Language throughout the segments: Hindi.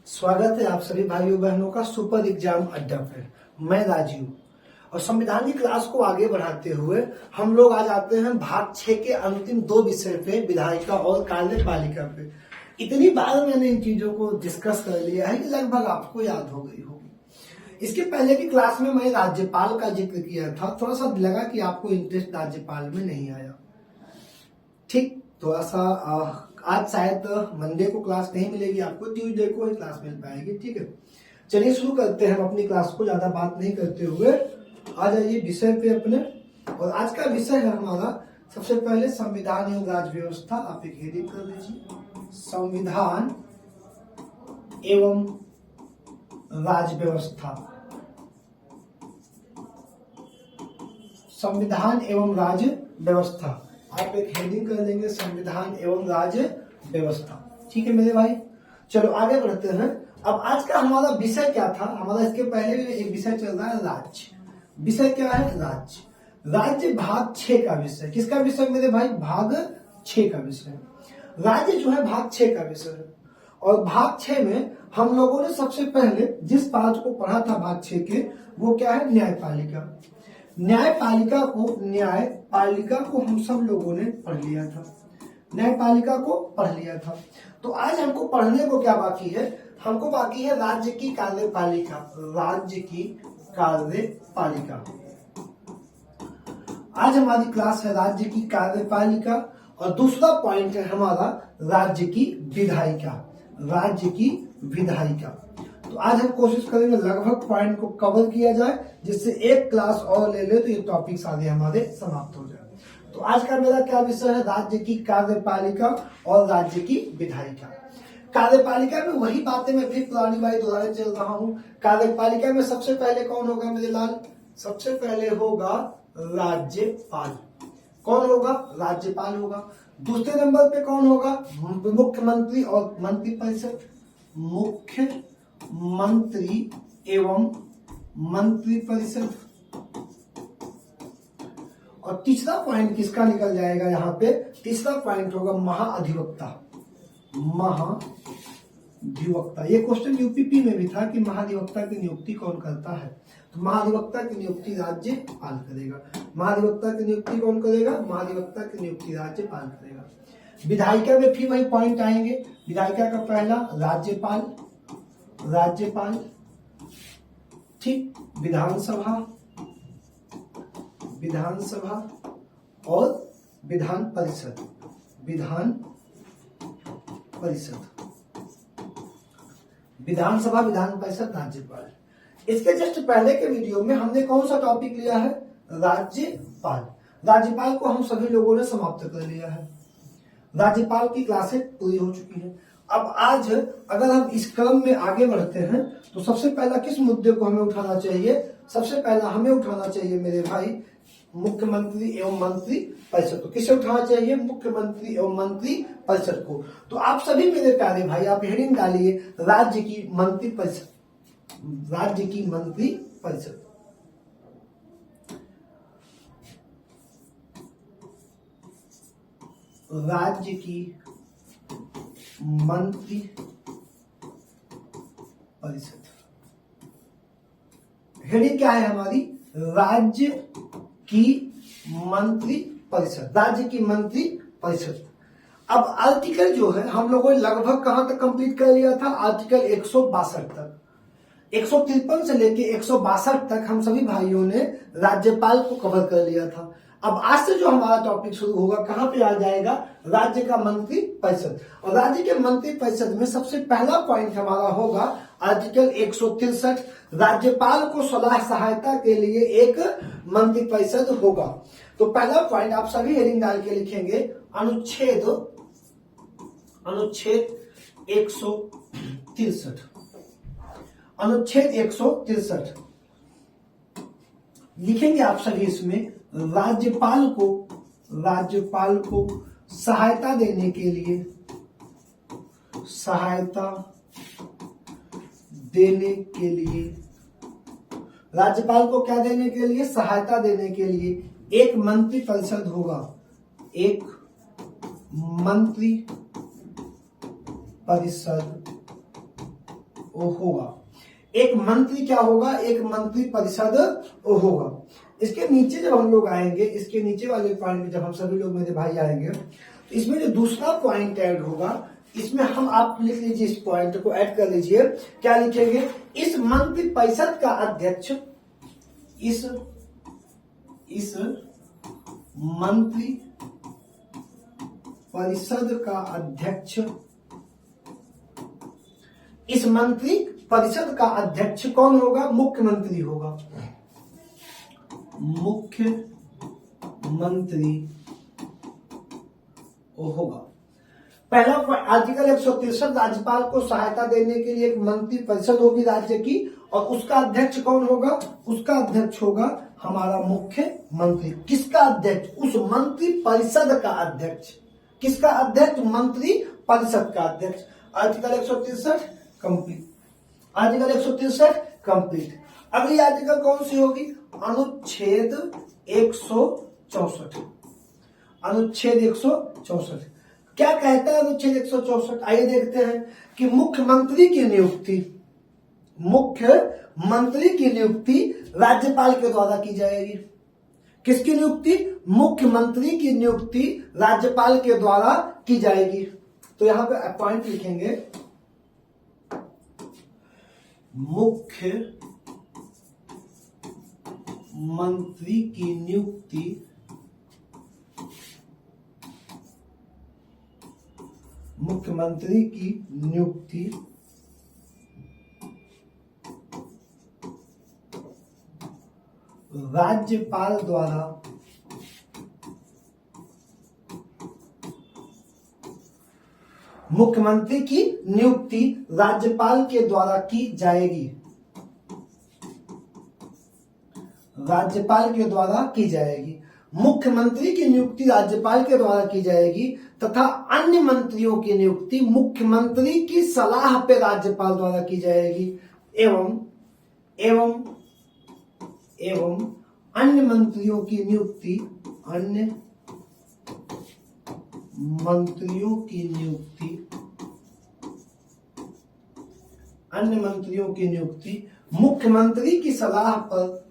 स्वागत है आप सभी भाइयों बहनों का सुपर एग्जाम अड्डा पे। मैं राजीव और संविधान की क्लास को आगे बढ़ाते हुए हम लोग आ जाते हैं भाग 6 के अंतिम 2 विषय पे, विधायिका और कार्यपालिका पे। इतनी बार मैंने इन चीजों को डिस्कस कर लिया है कि लगभग आपको याद हो गई होगी। इसके पहले की क्लास में मैंने राज्यपाल का जिक्र किया था, थोड़ा सा लगा कि आपको इंटरेस्ट राज्यपाल में नहीं आया। ठीक, थोड़ा सा आज शायद मंडे को क्लास नहीं मिलेगी आपको, ट्यूसडे को ही क्लास मिल पाएगी। ठीक है, चलिए शुरू करते हैं हम अपनी क्लास को, ज्यादा बात नहीं करते हुए आ जाइए विषय पे अपने। और आज का विषय है हमारा सबसे पहले संविधान एवं राज्य व्यवस्था। आप एक हेडिंग कर दीजिए, संविधान एवं राज्य व्यवस्था। संविधान एवं राज्य व्यवस्था आप एक हेडिंग कर देंगे, संविधान एवं राज्य व्यवस्था। ठीक है मेरे भाई, चलो आगे बढ़ते हैं। अब आज का हमारा विषय क्या था? हमारा इसके पहले भी एक विषय चल रहा है राज्य। विषय क्या है? राज्य। राज्य भाग 6 का विषय। किसका विषय मेरे भाई? भाग 6 का विषय। राज्य जो है भाग 6 का विषय है। और भाग 6 में हम लोगों ने सबसे पहले जिस पार्ट को पढ़ा था भाग 6 के, वो क्या है? न्यायपालिका। न्यायपालिका को हम सब लोगों ने पढ़ लिया था। न्यायपालिका को पढ़ लिया था। तो आज हमको पढ़ने को क्या बाकी है? हमको बाकी है राज्य की कार्यपालिका। राज्य की कार्यपालिका। आज हमारी क्लास है राज्य की कार्यपालिका। और दूसरा पॉइंट है हमारा राज्य की विधायिका। राज्य की विधायिका। तो आज हम कोशिश करेंगे लगभग पॉइंट को कवर किया जाए, जिससे एक क्लास और ले ले तो ये टॉपिक सारे हमारे समाप्त हो जाए। तो आज का मेरा क्या विषय है? राज्य की कार्यपालिका और राज्य की विधायिका। कार्यपालिका में वही बातें मैं फिर पुरानी बाई दोहराए चल रहा हूँ। कार्यपालिका में सबसे पहले कौन होगा मेरे लाल? सबसे पहले होगा राज्यपाल। कौन होगा? राज्यपाल होगा। दूसरे नंबर पे कौन होगा? मुख्यमंत्री और मंत्रिपरिषद। मुख्यमंत्री एवं मंत्रिपरिषद। और तीसरा पॉइंट किसका निकल जाएगा यहाँ पे? तीसरा पॉइंट होगा महाधिवक्ता। महाधिवक्ता, ये क्वेश्चन यूपीपी में भी था कि महाधिवक्ता की नियुक्ति कौन करता है? तो महाधिवक्ता की नियुक्ति राज्यपाल करेगा। महाधिवक्ता की नियुक्ति कौन करेगा? महाधिवक्ता की नियुक्ति राज्यपाल करेगा। विधायिका में फिर वही पॉइंट आएंगे। विधायिका का पहला राज्यपाल। राज्यपाल, ठीक, विधानसभा। विधानसभा और विधान परिषद। विधान परिषद, विधानसभा, विधान परिषद, राज्यपाल। इसके जस्ट पहले के वीडियो में हमने कौन सा टॉपिक लिया है? राज्यपाल। राज्यपाल को हम सभी लोगों ने समाप्त कर लिया है। राज्यपाल की क्लासें पूरी हो चुकी है। अब आज अगर हम इस क्रम में आगे बढ़ते हैं तो सबसे पहला किस मुद्दे को हमें उठाना चाहिए? सबसे पहला हमें उठाना चाहिए मेरे भाई मुख्यमंत्री एवं मंत्री परिषद को। किसे उठाना चाहिए? मुख्यमंत्री एवं मंत्री परिषद को। तो आप सभी मेरे प्यारे भाई आप हेडिंग डालिए राज्य की मंत्री परिषद। राज्य की मंत्री परिषद। राज्य की मंत्री परिषद। हेडिंग क्या है हमारी? राज्य की मंत्री परिषद। राज्य की मंत्री परिषद। अब आर्टिकल जो है हम लोगों ने लगभग कहां तक कंप्लीट कर लिया था? आर्टिकल 162 तक। 153 से लेके 162 तक हम सभी भाइयों ने राज्यपाल को कवर कर लिया था। अब आज से जो हमारा टॉपिक शुरू होगा कहां पे आ जाएगा? राज्य का मंत्री परिषद। और राज्य के मंत्री परिषद में सबसे पहला पॉइंट हमारा होगा आर्टिकल 163। राज्यपाल को सलाह सहायता के लिए एक मंत्री परिषद होगा। तो पहला पॉइंट आप सभी हेडिंग डाल के लिखेंगे अनुच्छेद 163। अनुच्छेद 163 लिखेंगे आप सभी। इसमें राज्यपाल को सहायता देने के लिए, सहायता देने के लिए, राज्यपाल को क्या देने के लिए? सहायता देने के लिए एक मंत्री परिषद होगा। एक मंत्री परिषद होगा। एक मंत्री क्या होगा, एक मंत्री परिषद होगा। इसके नीचे जब हम लोग आएंगे, इसके नीचे वाले पॉइंट में जब हम सभी लोग मेरे भाई आएंगे, तो इसमें जो दूसरा पॉइंट ऐड होगा, इसमें हम आप लिख लीजिए, इस पॉइंट को ऐड कर लीजिए। क्या लिखेंगे, इस मंत्री परिषद का अध्यक्ष, इस मंत्री परिषद का अध्यक्ष, इस मंत्री परिषद का अध्यक्ष कौन होगा, मुख्यमंत्री होगा। मुख्यमंत्री होगा। पहला आर्टिकल 163, राज्यपाल को सहायता देने के लिए एक मंत्री परिषद होगी राज्य की, और उसका अध्यक्ष कौन होगा, उसका अध्यक्ष होगा हमारा मुख्यमंत्री। किसका अध्यक्ष, उस मंत्री परिषद का अध्यक्ष। किसका अध्यक्ष, मंत्री परिषद का अध्यक्ष। Article 163 complete, article 163 complete. अगली आर्टिकल कौन सी होगी, अनुच्छेद 164। अनुच्छेद 164 क्या कहता है, अनुच्छेद 164 आइए देखते हैं कि मुख्यमंत्री की नियुक्ति, मुख्यमंत्री की नियुक्ति राज्यपाल के द्वारा की जाएगी। किसकी नियुक्ति, मुख्यमंत्री की नियुक्ति राज्यपाल के द्वारा की जाएगी। तो यहां पे पॉइंट लिखेंगे, मुख्यमंत्री की नियुक्ति राज्यपाल द्वारा मुख्यमंत्री की नियुक्ति राज्यपाल के द्वारा की जाएगी। राज्यपाल के द्वारा की जाएगी। मुख्यमंत्री की नियुक्ति राज्यपाल के द्वारा की जाएगी तथा अन्य मंत्रियों की नियुक्ति मुख्यमंत्री की सलाह पे राज्यपाल द्वारा की जाएगी। एवं अन्य मंत्रियों की नियुक्ति, अन्य मंत्रियों की नियुक्ति मुख्यमंत्री की सलाह पर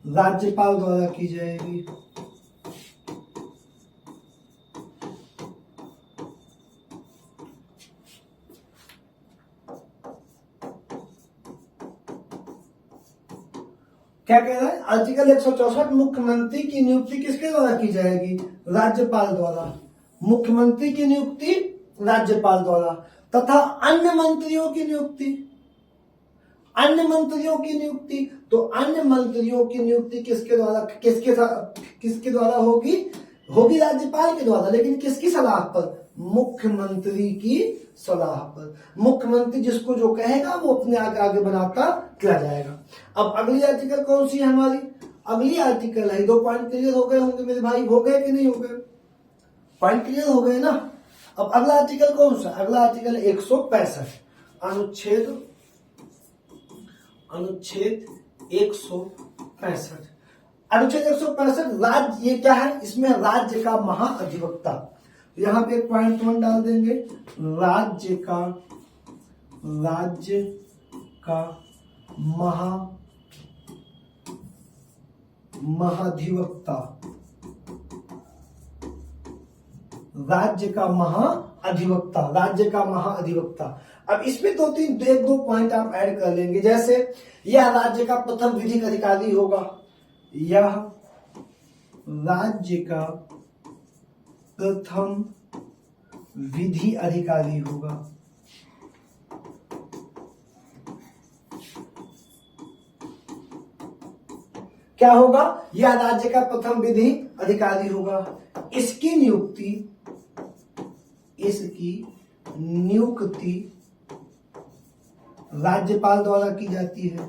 राज्यपाल द्वारा की जाएगी। क्या कह रहा है आर्टिकल 164, मुख्यमंत्री की नियुक्ति किसके द्वारा की जाएगी, राज्यपाल द्वारा। मुख्यमंत्री की नियुक्ति राज्यपाल द्वारा तथा अन्य मंत्रियों की नियुक्ति, अन्य मंत्रियों की नियुक्ति, तो अन्य मंत्रियों की नियुक्ति किसके द्वारा होगी, राज्यपाल के द्वारा, लेकिन किसकी सलाह पर, मुख्यमंत्री की सलाह पर। मुख्यमंत्री जिसको जो कहेगा वो अपने आगे बनाता चला जाएगा। अब अगली आर्टिकल कौन सी है हमारी, अगली आर्टिकल है, 2 पॉइंट क्लियर हो गए होंगे मेरे भाई, हो गए कि नहीं हो गए, पॉइंट क्लियर हो गए ना। अब अगला आर्टिकल कौन सा, अगला आर्टिकल 165, अनुच्छेद 165। अनुच्छेद 165 राज्य, ये क्या है, इसमें राज्य का महाअधिवक्ता। यहां पे एक पॉइंट 1 डाल देंगे, राज्य का महाधिवक्ता, राज्य का महाअधिवक्ता। अब इसमें 2 पॉइंट आप ऐड कर लेंगे, जैसे यह राज्य का प्रथम विधिक अधिकारी होगा, यह राज्य का प्रथम विधि अधिकारी होगा। क्या होगा, यह राज्य का प्रथम विधि अधिकारी होगा। इसकी नियुक्ति राज्यपाल द्वारा की जाती है।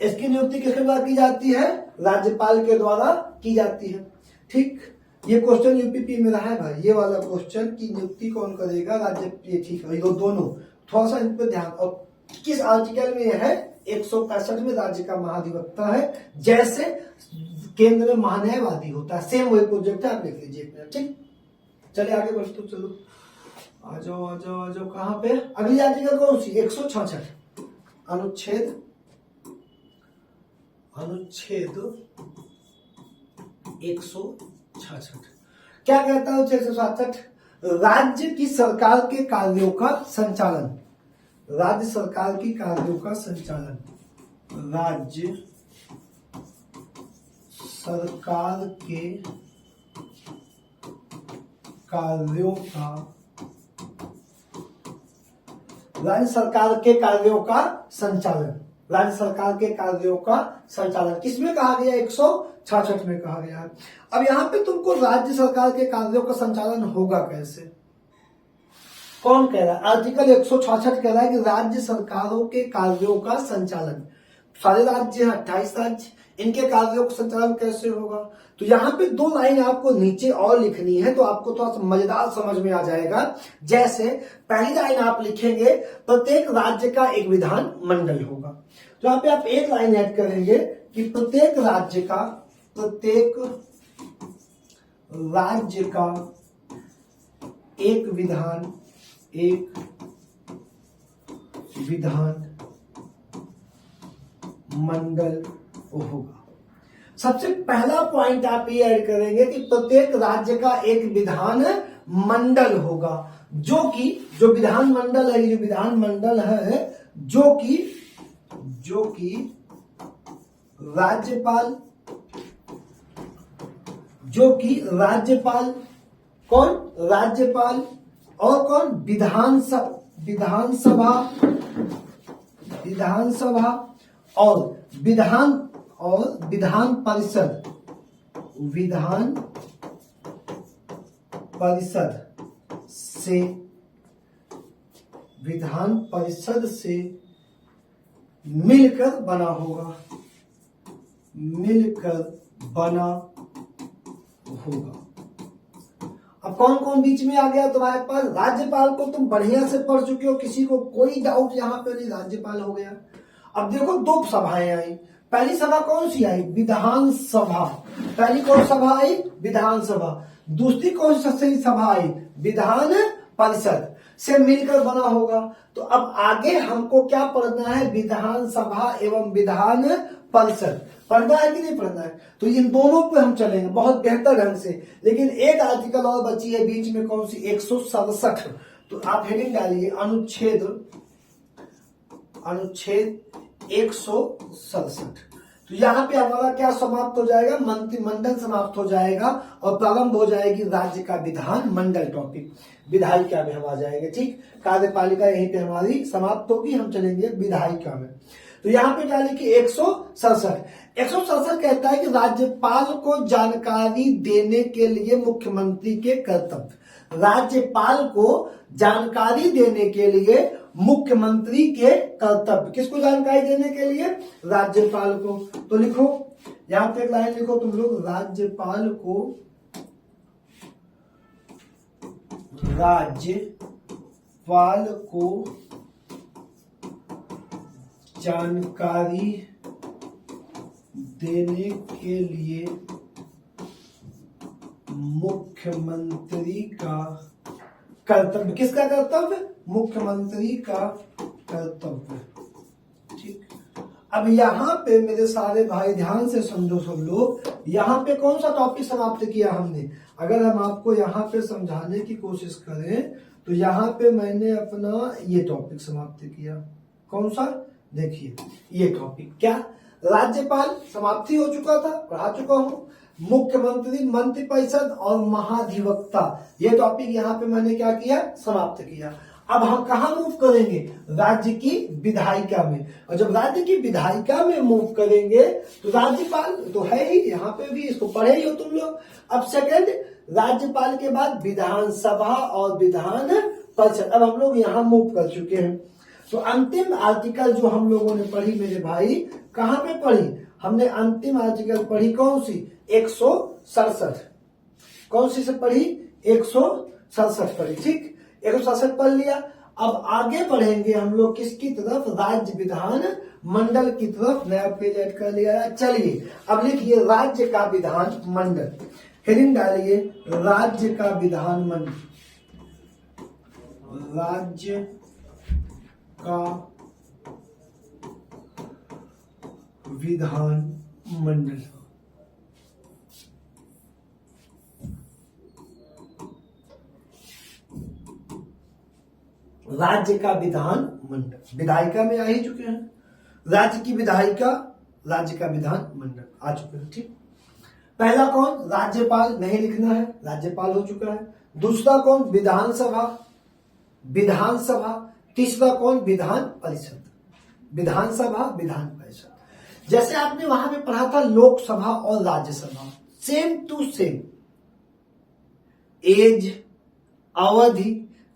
इसकी नियुक्ति किसके द्वारा की जाती है, राज्यपाल के द्वारा की जाती है। ठीक, ये क्वेश्चन यूपीपी में रहा है भाई, ये वाला क्वेश्चन की नियुक्ति कौन करेगा, राज्य, ये ठीक है, ये दोनों थोड़ा सा इन पर ध्यान। और किस आर्टिकल में है? 165 में राज्य का महाधिवक्ता है, जैसे केंद्र में महान्यायवादी होता है। सेम वही प्रोजेक्ट है, आप लिख लीजिए एक मिनट। ठीक, चलिए आगे बढ़ते। चलो आ जाओ आ जाओ आ जाओ। कहां पे अगली आर्टिकल कौन सी? 166 अनुच्छेद 166 क्या कहता है? 166 राज्य की सरकार के कार्यों का संचालन, राज्य सरकार की कार्यों का संचालन, राज्य सरकार के कार्यों का, राज्य सरकार के कार्यों का संचालन, राज्य सरकार के कार्यों का संचालन किसमें कहा गया? 166 में कहा गया है। अब यहां पे तुमको राज्य सरकार के कार्यों का संचालन होगा कैसे? कौन कह रहा है? आर्टिकल 166 कह रहा है कि राज्य सरकारों के कार्यों का संचालन, सारे राज्य हैं 28 राज्य, इनके कार्यों का संचालन कैसे होगा? तो यहाँ पे 2 लाइन आपको नीचे और लिखनी है, तो आपको थोड़ा सा मजेदार समझ में आ जाएगा। जैसे पहली लाइन आप लिखेंगे प्रत्येक राज्य का एक विधान मंडल होगा, तो यहाँ पे आप एक लाइन ऐड करेंगे कि प्रत्येक राज्य का एक विधान मंडल होगा। सबसे पहला पॉइंट आप ये ऐड करेंगे कि प्रत्येक राज्य का एक विधान मंडल होगा, जो विधान मंडल है, जो विधान मंडल है, जो कि राज्यपाल कौन? राज्यपाल और कौन? विधानसभा और विधान परिषद से मिलकर बना होगा, अब कौन कौन बीच में आ गया तुम्हारे पास? राज्यपाल को तुम बढ़िया से पढ़ चुके हो, किसी को कोई डाउट यहाँ पे नहीं, राज्यपाल हो गया। अब देखो 2 सभाएं आई, पहली सभा कौन सी आई? विधानसभा। पहली कौन सभा आई? विधानसभा। दूसरी कौन सी सभा आई? विधान परिषद से मिलकर बना होगा। तो अब आगे हमको क्या पढ़ना है? विधानसभा एवं विधान परिषद पढ़ना है कि नहीं पढ़ना है? तो इन दोनों पे हम चलेंगे बहुत बेहतर ढंग से। लेकिन एक आर्टिकल और बची है बीच में, कौन सी? 167। तो आप हेडिंग डालिए अनुच्छेद 167। तो यहाँ पे हमारा क्या समाप्त हो जाएगा? मंत्रिमंडल समाप्त हो जाएगा और प्रारंभ हो जाएगी राज्य का विधान मंडल टॉपिक, विधायिका में हम आ जाएंगे। ठीक, कार्यपालिका यहीं पे हमारी समाप्त होगी, हम चलेंगे विधायिका में। तो यहाँ पे क्या लिखिए? 167 कहता है कि राज्यपाल को जानकारी देने के लिए मुख्यमंत्री के कर्तव्य, राज्यपाल को जानकारी देने के लिए मुख्यमंत्री के कर्तव्य, किसको जानकारी देने के लिए? राज्यपाल को। तो लिखो यहां पे एक लाइन लिखो तुम लोग, राज्यपाल को जानकारी देने के लिए मुख्यमंत्री का कर्तव्य, किसका कर्तव्य? मुख्यमंत्री का कर्तव्य। ठीक, अब यहाँ पे मेरे सारे भाई ध्यान से समझो सब लोग, यहाँ पे कौन सा टॉपिक समाप्त किया हमने? अगर हम आपको यहाँ पे समझाने की कोशिश करें तो यहाँ पे मैंने अपना ये टॉपिक समाप्त किया। कौन सा? देखिए ये टॉपिक क्या? राज्यपाल समाप्ति हो चुका था, पढ़ा चुका हूं। मुख्यमंत्री, मंत्रिपरिषद और महाधिवक्ता, ये टॉपिक यहाँ पे मैंने क्या किया? समाप्त किया। अब हम कहा मूव करेंगे? राज्य की विधायिका में। और जब राज्य की विधायिका में मूव करेंगे तो राज्यपाल तो है ही, यहाँ पे भी इसको पढ़े ही हो तुम लोग। अब सेकंड, राज्यपाल के बाद विधानसभा और विधान परिषद, अब हम लोग यहाँ मूव कर चुके हैं। तो अंतिम आर्टिकल जो हम लोगों ने पढ़ी मेरे भाई, कहां पे पढ़ी? हमने अंतिम आर्टिकल पढ़ी कौन सी? 167। कौन सी से पढ़ी? 167 पढ़ी। ठीक, 167 पढ़ लिया। अब आगे बढ़ेंगे हम लोग किसकी तरफ, राज्य विधान मंडल की तरफ। नया पेज ऐड कर लिया है। चलिए अब लिखिए राज्य का विधान मंडल, हेडिंग डालिए राज्य का विधान मंडल, राज्य का विधान मंडल। राज्य का विधान मंडल, विधायिका में आ ही चुके हैं, राज्य की विधायिका, राज्य का विधान मंडल आ चुके हैं। ठीक, पहला कौन, राज्यपाल, नहीं लिखना है, राज्यपाल हो चुका है। दूसरा कौन, विधानसभा, विधानसभा। तीसरा कौन, विधान परिषद, विधानसभा विधान परिषद। जैसे आपने वहां पे पढ़ा था लोकसभा और Rajya Sabha, same to same, age, अवधि,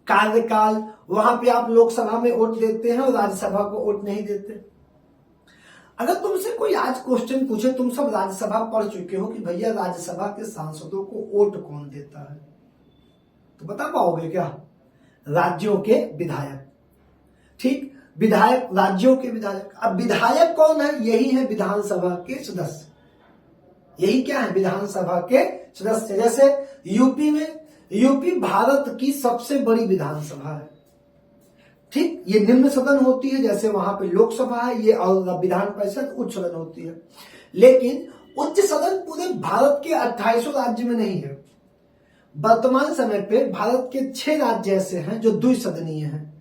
कार्यकाल, वहां पे आप लोकसभा में वोट देते हैं और राज्यसभा को वोट नहीं देते। अगर तुमसे कोई आज क्वेश्चन पूछे, तुम सब राज्यसभा पढ़ चुके हो, कि भैया राज्यसभा के सांसदों को वोट कौन देता है, तो बता पाओगे क्या, राज्यों के विधायक। ठीक, विधायक, राज्यों के विधायक। अब विधायक कौन है, यही है विधानसभा के सदस्य, यही क्या है, विधानसभा के सदस्य। जैसे यूपी में, यूपी भारत की सबसे बड़ी विधानसभा है। ठीक, ये निम्न सदन होती है, जैसे वहां पे लोकसभा है ये, और विधान परिषद उच्च सदन होती है। लेकिन उच्च सदन पूरे भारत के 28 राज्य में नहीं है। वर्तमान समय पे भारत के 6 राज्य ऐसे हैं जो द्विसदनीय हैं।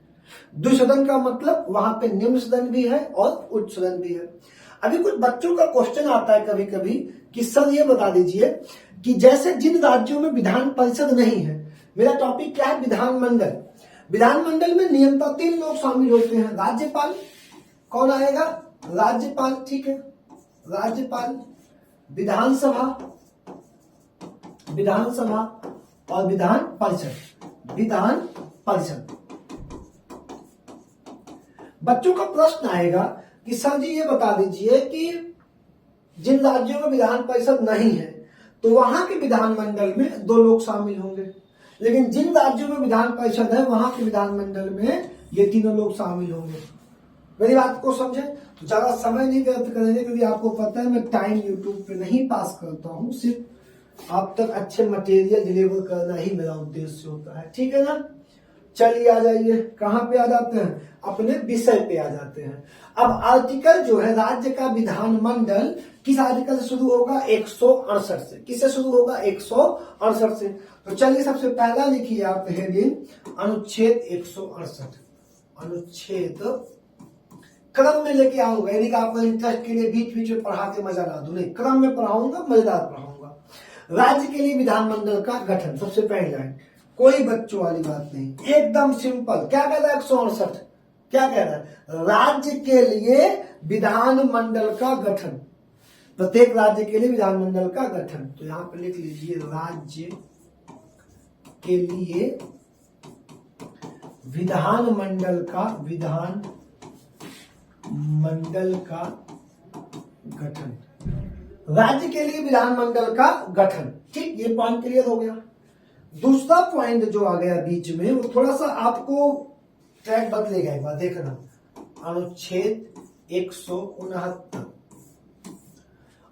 द्विसदन का मतलब वहां पे निम्न सदन भी है और उच्च सदन भी है। अभी कुछ बच्चों का क्वेश्चन आता है कभी कभी कि सर ये बता दीजिए कि जैसे जिन राज्यों में विधान परिषद नहीं है, मेरा टॉपिक क्या है, विधानमंडल। विधानमंडल में नियमतः 3 लोग शामिल होते हैं, राज्यपाल, कौन आएगा, राज्यपाल, ठीक है, राज्यपाल, विधानसभा, विधानसभा और विधान परिषद, विधान परिषद। बच्चों का प्रश्न आएगा कि सर जी ये बता दीजिए कि जिन राज्यों में विधान परिषद नहीं है तो वहां के विधानमंडल में 2 लोग शामिल होंगे, लेकिन जिन राज्यों में विधान परिषद है वहां के विधानमंडल में ये 3 लोग शामिल होंगे। मेरी बात को समझे, तो ज्यादा समय नहीं व्यर्थ करेंगे, क्योंकि आपको पता है मैं टाइम यूट्यूब पे नहीं पास करता हूँ, सिर्फ आप तक अच्छे मटेरियल डिलीवर करना ही मेरा उद्देश्य होता है। ठीक है ना, चलिए आ जाइए, कहां पे आ जाते हैं, अपने विषय पे आ जाते हैं। अब आर्टिकल जो है राज्य का विधानमंडल किस आर्टिकल से शुरू होगा, 168 से। किससे शुरू होगा, 168 से। तो चलिए सबसे पहला लिखिए आप हेडिंग अनुच्छेद 168। अनुच्छेद क्रम में लेके आऊंगा, यानी कि आपको इंटरेस्ट के लिए बीच बीच में पढ़ा के मजा ला दूं, नहीं, क्रम में पढ़ाऊंगा, मजेदार पढ़ाऊंगा। राज्य के लिए विधानमंडल का गठन, सबसे पहली लाइन, कोई बच्चों वाली बात नहीं, एकदम सिंपल। क्या कहता है 168, क्या कहता है, राज्य के लिए विधानमंडल का गठन, प्रत्येक राज्य के लिए विधानमंडल का गठन। तो यहां पर लिख लीजिए राज्य के लिए विधानमंडल का, विधानमंडल का गठन, राज्य के लिए विधानमंडल का गठन। ठीक, ये पॉइंट क्लियर हो गया। दूसरा पॉइंट जो आ गया बीच में, वो थोड़ा सा आपको ट्रैक बदलेगा, एक बार देखना। अनुच्छेद 169,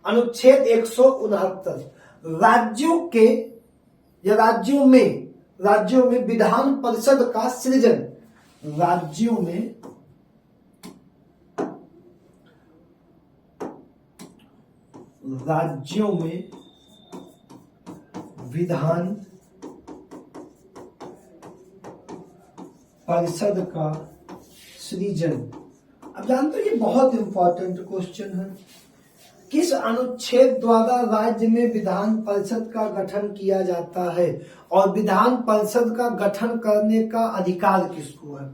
अनुच्छेद 169, राज्यों के या राज्यों में विधान परिषद का सृजन, राज्यों में विधान परिषद का सृजन। अब जानते हो ये बहुत इंपॉर्टेंट क्वेश्चन है, किस अनुच्छेद द्वारा राज्य में विधान परिषद का गठन किया जाता है और विधान परिषद का गठन करने का अधिकार किसको है।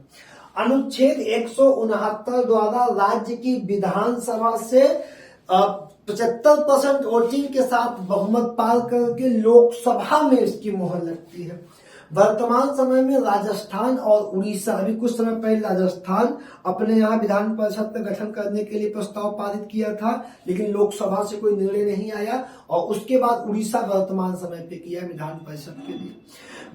अनुच्छेद 169 द्वारा राज्य की विधानसभा से 75% वोटिंग के साथ बहुमत पार करके लोकसभा में इसकी मोहर लगती है। वर्तमान समय में राजस्थान और उड़ीसा, अभी कुछ समय पहले राजस्थान अपने यहाँ विधान परिषद का गठन करने के लिए प्रस्ताव पारित किया था, लेकिन लोकसभा से कोई निर्णय नहीं आया, और उसके बाद उड़ीसा वर्तमान समय पे किया विधान परिषद के लिए।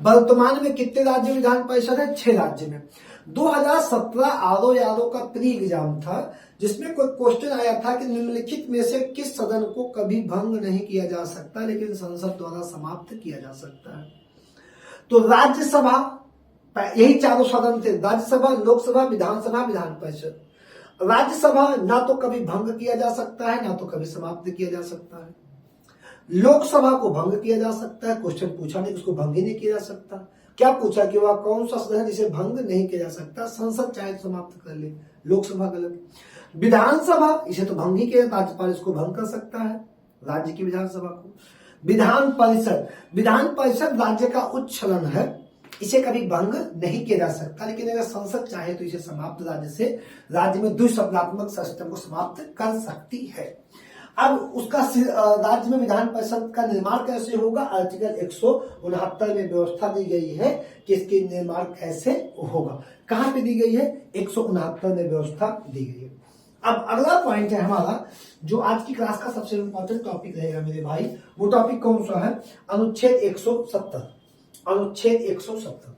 वर्तमान में कितने राज्य विधान परिषद है, 6 राज्य में। 2017 आरओ यादव का प्री एग्जाम था, जिसमें कोई क्वेश्चन आया था कि निम्नलिखित में से किस सदन को कभी भंग नहीं किया जा सकता लेकिन संसद द्वारा समाप्त किया जा सकता है। तो राज्यसभा, यही चारों सदन थे, राज्यसभा, लोकसभा, विधानसभा, विधान परिषद। राज्यसभा ना तो कभी भंग किया जा सकता है ना तो कभी समाप्त किया जा सकता है। लोकसभा को भंग किया जा सकता है, क्वेश्चन पूछा नहीं, उसको भंग ही नहीं किया जा सकता। क्या पूछा कि वह कौन सा सदन है जिसे भंग नहीं किया जा सकता, संसद चाहे तो समाप्त कर ले, लोकसभा गलत। विधानसभा, इसे तो भंग ही किया, राज्यपाल इसको भंग कर सकता है, राज्य की विधानसभा को। विधान परिषद, विधान परिषद राज्य का उच्च सदन है, इसे कभी भंग नहीं किया जा सकता, लेकिन अगर संसद चाहे तो इसे समाप्त राज्य में द्विशब्दात्मक सिस्टम को समाप्त कर सकती है। अब उसका राज्य में विधान परिषद का निर्माण कैसे होगा, आर्टिकल 169 में व्यवस्था दी गई है कि इसके निर्माण कैसे होगा। कहां पे दी गई है, 169 में व्यवस्था दी गई है। अब अगला पॉइंट है हमारा, जो आज की क्लास का सबसे इंपॉर्टेंट टॉपिक रहेगा मेरे भाई, वो टॉपिक कौन सा है, अनुच्छेद 170। अनुच्छेद 170,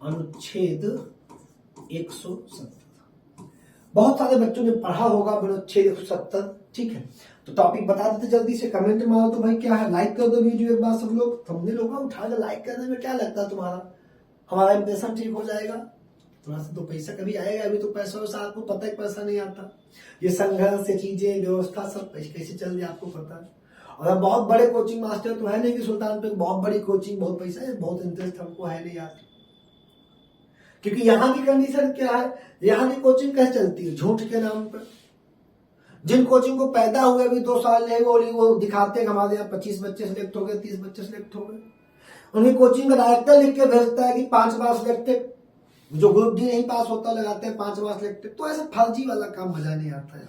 अनुच्छेद 170 बहुत सारे बच्चों ने पढ़ा होगा अनुच्छेद 170, ठीक है। तो टॉपिक बता देते जल्दी से, कमेंट मारो तो भाई क्या है, लाइक कर दो वीडियो एक बार सब लोग, थंबनेल होगा उठा के लाइक करने में क्या लगता है तुम्हारा, हमारा इंप्रेशन ठीक हो जाएगा, थोड़ा सा तो पैसा कभी आएगा, अभी तो पैसा वैसा आपको पता है, पैसा नहीं आता, ये संघर्ष से चीजें व्यवस्था सब कैसे चल रही है आपको पता है। और हम बहुत बड़े कोचिंग मास्टर तो है नहीं कि सुल्तानपुर बहुत बड़ी कोचिंग, बहुत पैसा है, बहुत इंटरेस्ट हमको है नहीं यार, क्योंकि यहाँ की कंडीशन क्या है, यहाँ की कोचिंग कैसे चलती है, झूठ के नाम पर। जिन कोचिंग को पैदा हुए अभी 2 साल नहीं वो दिखाते हैं हमारे यहाँ 25 बच्चे सिलेक्ट हो गए, 30 बच्चे सिलेक्ट हो गए, उनकी कोचिंग का डायरेक्टर लिख के भेजता है कि 5 बार सिलेक्टेड, जो ग्रुप डी नहीं पास होता लगाते हैं 5 बार सिलेक्टेड। तो ऐसा फर्जी वाला काम मजा नहीं आता है।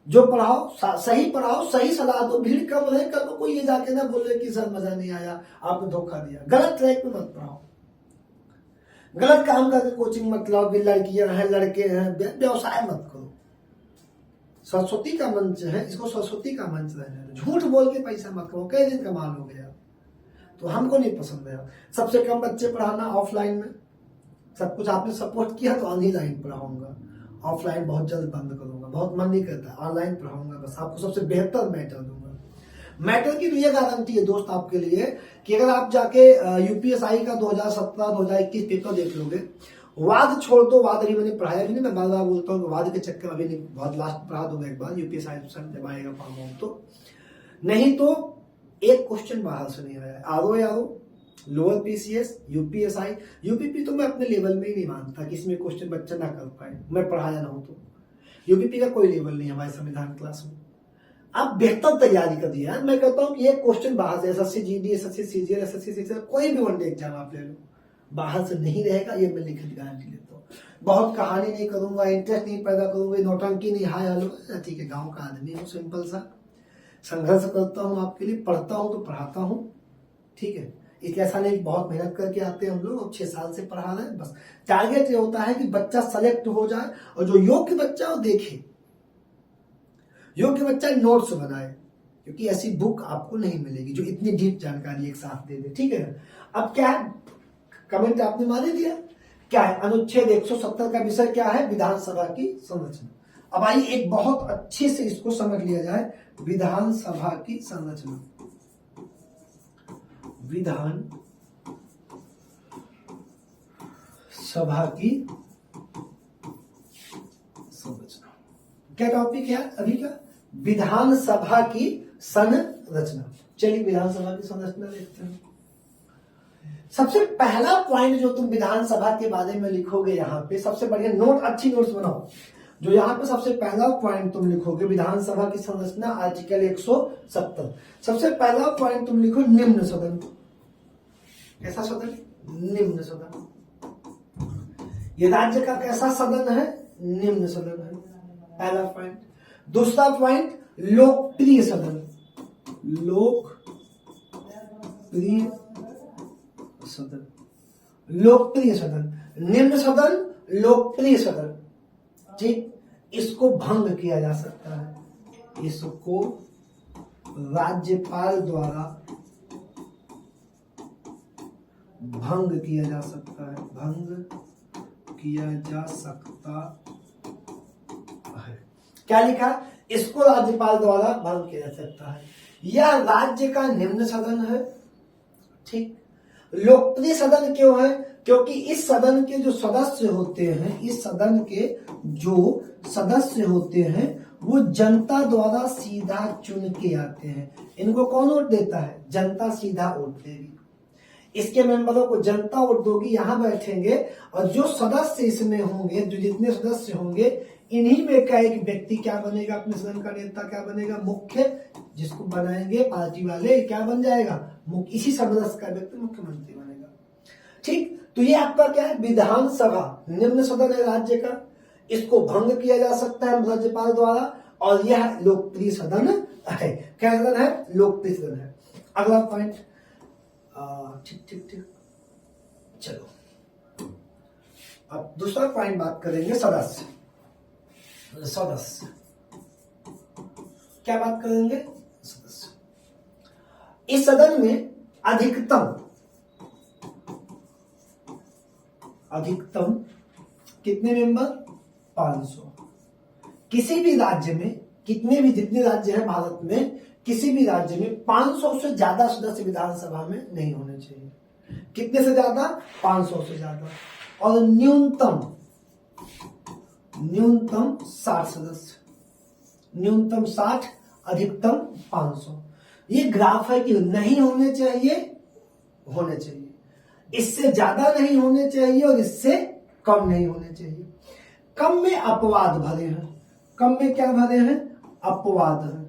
जो पढ़ाओ सही सलाह दो, भीड़ कम रहे, कल को कोई ये जाके ना बोले कि सर मजा नहीं आया, आपने धोखा दिया। गलत ट्रैक पे मत पढ़ाओ, गलत काम करके कोचिंग मत लाओ, लड़कियां हैं लड़के हैं, व्यवसाय मत करो। सरस्वती का मंच है, इसको सरस्वती का मंच रहने दो, झूठ बोल के पैसा मत करो, कई दिन कमा लोगे यार, तो हमको नहीं पसंद है। सबसे कम बच्चे पढ़ाना ऑफलाइन में, सब कुछ आपने सपोर्ट किया तो ऑनलाइन पढ़ाऊंगा, ऑफलाइन बहुत जल्द बंद करूंगा, बहुत मन नहीं करता, ऑनलाइन पढ़ाऊंगा, बस आपको सबसे बेहतर मैटर दूंगा। मैटर की तो ये गारंटी है दोस्त आपके लिए कि अगर आप जाके यूपीएसआई का 2017-2021 पेपर देख लोगे, वाद छोड़ दो, वाद अभी मैंने पढ़ाया भी नहीं, मैं बार बार बोलता हूँ वाद के चक्कर अभी नहीं, बहुत लास्ट पढ़ा दूंगा एक बार, यूपीएसआई जब आएगा फॉर्म होम तो, नहीं तो एक क्वेश्चन बाहर से नहीं आया। RO lower PCS, UPSI, UPP तो मैं अपने लेवल में ही नहीं मानता कि इसमें क्वेश्चन बच्चा ना कर पाए, मैं पढ़ाया ना हो तो। यूपीपी का कोई लेवल नहीं है हमारे संविधान क्लास में। आप बेहतर तैयारी कर दिया, मैं कहता हूँ कि ये क्वेश्चन बाहर से SSC GD, SSC CGL, SSC CGL, कोई भी वनडे एग्जाम आप ले लो, बाहर से नहीं रहेगा, ये मैं लिखित गारंटी लेता हूँ। बहुत कहानी नहीं करूंगा, इंटरेस्ट नहीं पैदा करूंगा, नौटंकी नहीं, हाय हेलो, ठीक है, गाँव का आदमी हूँ, सिंपल सा संघर्ष करता हूँ आपके लिए, पढ़ता हूँ तो पढ़ाता हूँ, ठीक है। इसलिए ऐसा नहीं बहुत मेहनत करके आते हैं हम लोग, अब 6 साल से पढ़ा रहे हैं, बस टारगेट ये होता है कि बच्चा सेलेक्ट हो जाए और जो योग्य बच्चा वो देखे, योग्य बच्चा नोट्स बनाए, क्योंकि ऐसी बुक आपको नहीं मिलेगी जो इतनी डीप जानकारी एक साथ दे दे, ठीक है। अब क्या है, कमेंट आपने मान ही दिया, क्या है, अनुच्छेद 170 का विषय क्या है, विधानसभा की संरचना। अब आइए एक बहुत अच्छे से इसको समझ लिया जाए, विधानसभा की संरचना। विधान सभा की संरचना, क्या टॉपिक है अभी का, विधानसभा की संरचना। चलिए विधानसभा की संरचना देखते हैं। सबसे पहला पॉइंट जो तुम विधानसभा के बारे में लिखोगे, यहाँ पे सबसे बढ़िया नोट, अच्छी नोट्स बनाओ, जो यहाँ पे सबसे पहला पॉइंट तुम लिखोगे विधानसभा की संरचना, आर्टिकल 170, सबसे पहला पॉइंट तुम लिखो निम्न सदन। कैसा सदन, निम्न सदन। ये राज्य का कैसा सदन है, निम्न सदन है, पहला पॉइंट। दूसरा पॉइंट लोकप्रिय सदन, लोकप्रिय सदन, लोकप्रिय सदन, निम्न सदन, लोकप्रिय सदन, ठीक। इसको भंग किया जा सकता है, इसको राज्यपाल द्वारा भंग किया जा सकता है, भंग किया जा सकता है। क्या लिखा? इसको राज्यपाल द्वारा भंग किया जा सकता है। यह राज्य का निम्न सदन है। ठीक। लोकप्रिय सदन क्यों है? क्योंकि इस सदन के जो सदस्य होते हैं, इस सदन के जो सदस्य होते हैं वो जनता द्वारा सीधा चुन के आते हैं। इनको कौन वोट देता है? जनता सीधा वोट देगी। इसके मेंबरों को जनता वोट दोगी, यहां बैठेंगे और जो सदस्य इसमें होंगे, जो जितने सदस्य होंगे, इन्हीं में का एक व्यक्ति क्या बनेगा? अपने सदन का नेता क्या बनेगा? मुख्य, जिसको बनाएंगे पार्टी वाले, क्या बन जाएगा? इसी सदस्य का व्यक्ति मुख्यमंत्री बनेगा। ठीक। तो ये आपका क्या है? विधानसभा निम्न सदन है राज्य का, इसको भंग किया जा सकता है राज्यपाल द्वारा, और यह लोकप्रिय सदन है। क्या सदन है? लोकप्रिय सदन है। अगला पॉइंट। ठीक ठीक ठीक, चलो अब दूसरा पॉइंट बात करेंगे। सदस्य। सदस्य क्या बात करेंगे? सदस्य। इस सदन में अधिकतम कितने मेंबर? 500। किसी भी राज्य में, जितने राज्य हैं भारत में, किसी भी राज्य में 500 से ज्यादा सदस्य विधानसभा में नहीं होने चाहिए। कितने से ज्यादा? 500 से ज्यादा। और न्यूनतम 60 सदस्य, न्यूनतम 60, अधिकतम 500। ये ग्राफ है कि नहीं होने चाहिए, होने चाहिए। इससे ज्यादा नहीं होने चाहिए और इससे कम नहीं होने चाहिए। कम में अपवाद भरे हैं। कम में क्या भरे हैं? अपवाद है।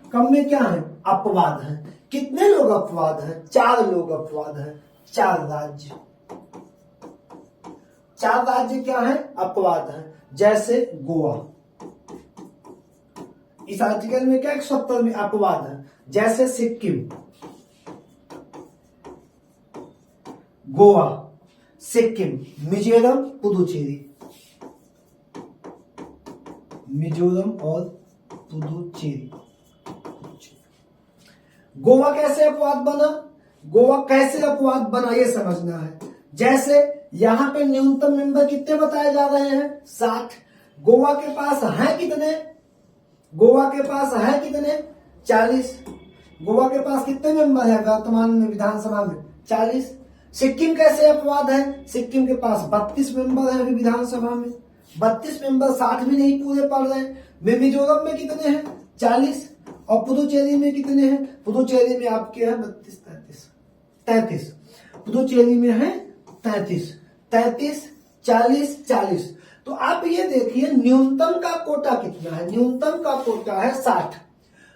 कम में क्या है? अपवाद है। कितने लोग अपवाद हैं? 4 लोग अपवाद हैं। 4 राज्य, 4 राज्य क्या है? अपवाद है। जैसे गोवा, इस आर्टिकल में क्या 170 में अपवाद है। जैसे सिक्किम, गोवा, सिक्किम, मिजोरम, पुदुचेरी, मिजोरम और पुदुचेरी। गोवा कैसे अपवाद बना? गोवा कैसे अपवाद बना ये समझना है। जैसे यहां पे न्यूनतम मेंबर कितने बताए जा रहे हैं? 60। गोवा के पास है कितने? गोवा के पास है कितने? 40। गोवा के पास कितने मेंबर है वर्तमान में विधानसभा में? 40। सिक्किम कैसे अपवाद है? सिक्किम के पास 32 मेंबर है अभी विधानसभा में। 32 मेंबर 60 भी नहीं पूरे पड़ रहे। मिजोरम में कितने हैं? 40। और पुदुचेरी में कितने हैं? पुदुचेरी में आपके हैं 33। पुदुचेरी में है 33, 40। तो आप ये देखिए न्यूनतम का कोटा कितना है? न्यूनतम का कोटा है 60।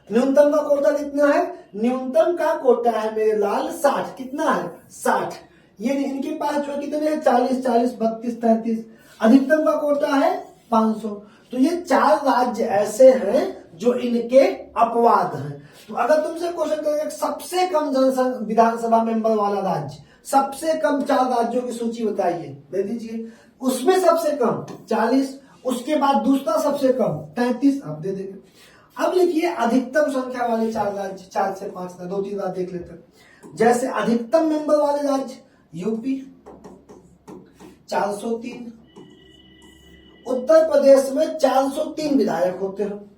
न्यूनतम का कोटा कितना है? न्यूनतम का कोटा है मेरे लाल 60। कितना है? 60। ये इनके पास जो कितने हैं? 40, 32, 33। अधिकतम का कोटा है 500। तो ये 4 राज्य ऐसे हैं जो इनके अपवाद हैं। तो अगर तुमसे क्वेश्चन करेंगे सबसे कम विधानसभा मेंबर वाला राज्य, सबसे कम 4 राज्यों की सूची बताइए, दे दीजिए। उसमें सबसे कम 40, उसके बाद दूसरा सबसे कम 33, आप दे देंगे। अब लिखिए अधिकतम संख्या वाले 4 राज्य, 4 से 5, 2-3 राज्य देख लेते हैं। जैसे अधिकतम मेंबर वाले राज्य यूपी 403। उत्तर प्रदेश में 403 विधायक होते हैं।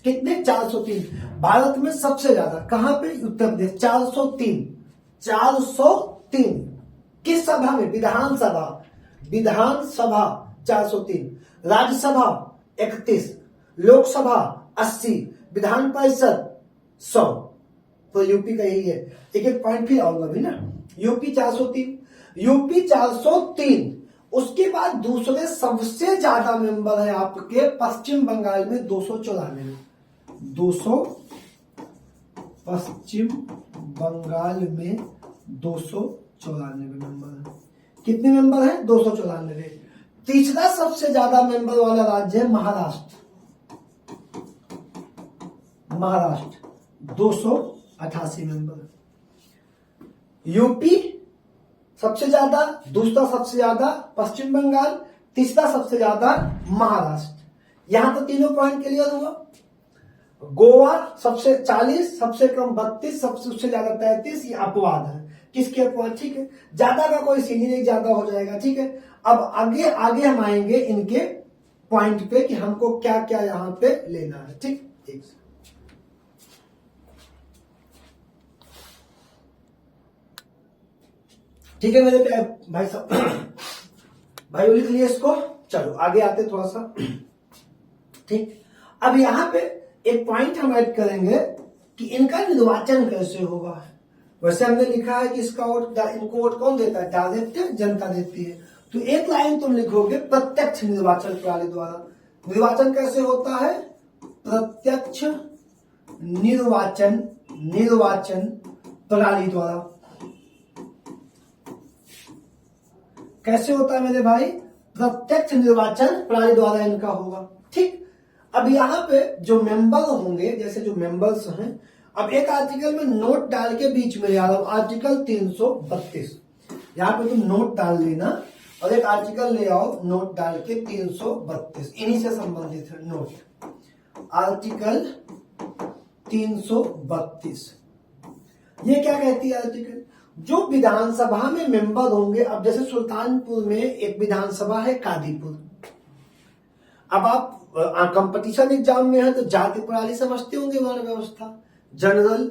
कितने? 403। भारत में सबसे ज्यादा कहां पे? उत्तर प्रदेश 403। 403 किस सभा में? विधानसभा 403, राज्यसभा 31, लोकसभा 80, विधान परिषद 100। तो यूपी का यही है। एक पॉइंट फिर आऊंगा भी ना। यूपी 403। उसके बाद दूसरे सबसे ज्यादा मेंबर है आपके पश्चिम बंगाल में 294। पश्चिम बंगाल में 294 मेंबर है। कितने मेंबर हैं? 294। तीसरा सबसे ज्यादा मेंबर वाला राज्य है महाराष्ट्र 288 मेंबर। यूपी सबसे ज्यादा, दूसरा सबसे ज्यादा पश्चिम बंगाल, तीसरा सबसे ज्यादा महाराष्ट्र। यहां तो तीनों पॉइंट क्लियर हुआ। गोवा सबसे 40, सबसे कम 32, सबसे ज्यादा 33, ये अपवाद है। किसके अपॉइंट, ठीक है। ज्यादा का कोई सीन नहीं, ज्यादा हो जाएगा, ठीक है। अब आगे आगे हम आएंगे इनके पॉइंट पे कि हमको क्या क्या यहां पे लेना है, ठीक। ठीक है मेरे भाई साहब, भाई लिख लिए इसको। चलो आगे आते थोड़ा सा, ठीक। अब यहां पे एक पॉइंट हम ऐड करेंगे कि इनका निर्वाचन कैसे होगा। वैसे हमने लिखा है कि इसका वोट, इनको वोट कौन देता है, डायरेक्ट जनता देती है। तो एक लाइन तुम लिखोगे प्रत्यक्ष निर्वाचन प्रणाली द्वारा। निर्वाचन कैसे होता है, प्रत्यक्ष निर्वाचन प्रणाली द्वारा। कैसे होता है मेरे भाई, प्रत्यक्ष निर्वाचन प्रणाली द्वारा इनका होगा, ठीक। अब यहाँ पे जो मेंबर होंगे, जैसे जो मेंबर्स हैं, अब एक आर्टिकल में नोट डाल के बीच में आ रहा हूं, आर्टिकल 332, यहाँ पे तुम नोट डाल लेना और एक आर्टिकल ले आओ नोट डाल के 332, इन्हीं से संबंधित है नोट, आर्टिकल 332। ये क्या कहती है आर्टिकल, जो विधानसभा में मेंबर होंगे। अब जैसे सुल्तानपुर में एक विधानसभा है कादीपुर, अब आप कंपटीशन एग्जाम में है तो जाति प्रणाली समझते होंगे, वर्ण व्यवस्था, जनरल,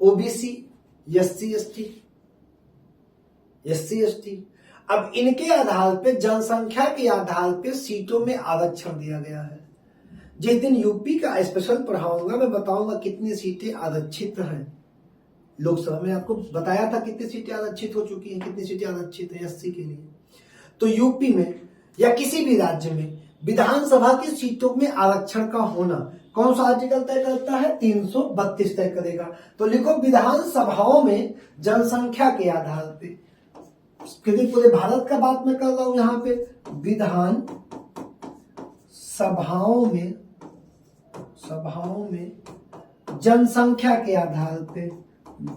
ओबीसी, एससी एसटी। अब इनके आधार पे, जनसंख्या के आधार पे सीटों में आरक्षण दिया गया है। जिस दिन यूपी का स्पेशल पढ़ाऊंगा मैं बताऊंगा कितनी सीटें आरक्षित हैं। लोकसभा में आपको बताया था कितनी सीटें आरक्षित हो चुकी हैं, कितनी सीटें आरक्षित है एससी के लिए। तो यूपी में या किसी भी राज्य में विधानसभा की सीटों में आरक्षण का होना कौन सा आर्टिकल तय करता है, 332 तय करेगा। तो लिखो विधानसभाओं में जनसंख्या के आधार पे, क्योंकि पूरे भारत का बात मैं कर रहा हूं यहां पे, विधान सभाओं में जनसंख्या के आधार पे,